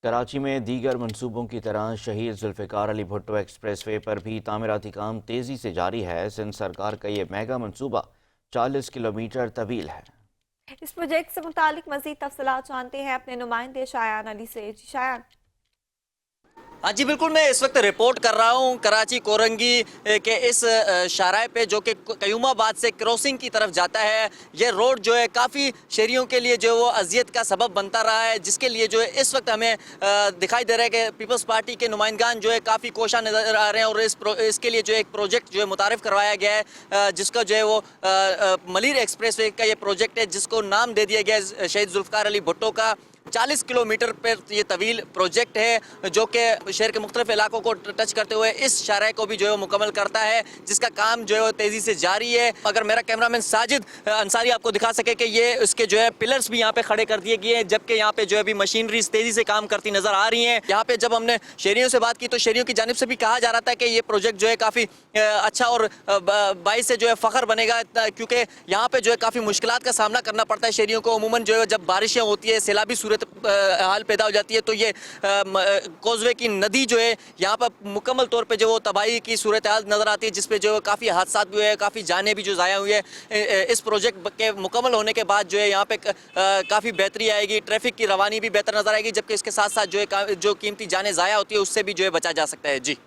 कराची में दीगर मंसूबों की तरह शहीद जुल्फ़िकार अली भुट्टो एक्सप्रेसवे पर भी तामीराती काम तेज़ी से जारी है। सिंध सरकार का ये मेगा मंसूबा 40 किलोमीटर तवील है। इस प्रोजेक्ट से मुतालिक मज़ीद तफसीलात जानते हैं अपने नुमाइंदे शायान अली से। जी शायान। हाँ जी बिल्कुल, मैं इस वक्त रिपोर्ट कर रहा हूँ कराची कोरंगी के इस शाहराह पे जो कि कयूमाबाद से क्रॉसिंग की तरफ जाता है। ये रोड जो है काफ़ी शहरियों के लिए जो है वो अजियत का सबब बनता रहा है, जिसके लिए जो है इस वक्त हमें दिखाई दे रहा है कि पीपल्स पार्टी के नुमाइंदगान जो है काफ़ी कोशा नज़र आ रहे हैं और इसके लिए जो है एक प्रोजेक्ट जो है मुतारिफ करवाया गया है, जिसका जो है वो मलिर एक्सप्रेस वे का ये प्रोजेक्ट है, जिसको नाम दे दिया गया है शहीद जुल्फ़िकार अली भुट्टो का। 40 किलोमीटर पर ये तवील प्रोजेक्ट है जो कि शहर के मुख्तलिफ इलाकों को टच करते हुए इस शाहराह को भी जो है मुकम्मल करता है, जिसका काम जो है वो तेज़ी से जारी है। अगर मेरा कैमरामैन साजिद अंसारी आपको दिखा सके कि ये उसके जो है पिलर्स भी यहाँ पे खड़े कर दिए गए हैं, जबकि यहाँ पे जो है अभी मशीनरी तेज़ी से काम करती नज़र आ रही है। यहाँ पे जब हमने शहरियों से बात की तो शहरियों की जानिब से भी कहा जा रहा था कि ये प्रोजेक्ट जो है काफ़ी अच्छा और बाइस से जो है फ़ख्र बनेगा, क्योंकि यहाँ पे जो है काफ़ी मुश्किलात का सामना करना पड़ता है शहरियों को। अमूमन जो है जब बारिशें होती है, सैलाबी सूरत हाल पैदा हो जाती है, तो ये कोजवे की नदी जो है यहाँ पर मुकम्मल तौर पे जो वो तबाही की सूरत हाल नज़र आती है, जिसपे जो है काफ़ी हादसात भी हुए हैं, काफ़ी जानें भी जो ज़ाया हुई है। इस प्रोजेक्ट के मुकम्मल होने के बाद जो है यहाँ पे काफ़ी बेहतरी आएगी, ट्रैफिक की रवानी भी बेहतर नज़र आएगी, जबकि इसके साथ साथ जो है जो कीमती जानें ज़ाया होती है उससे भी जो है बचा जा सकता है। जी।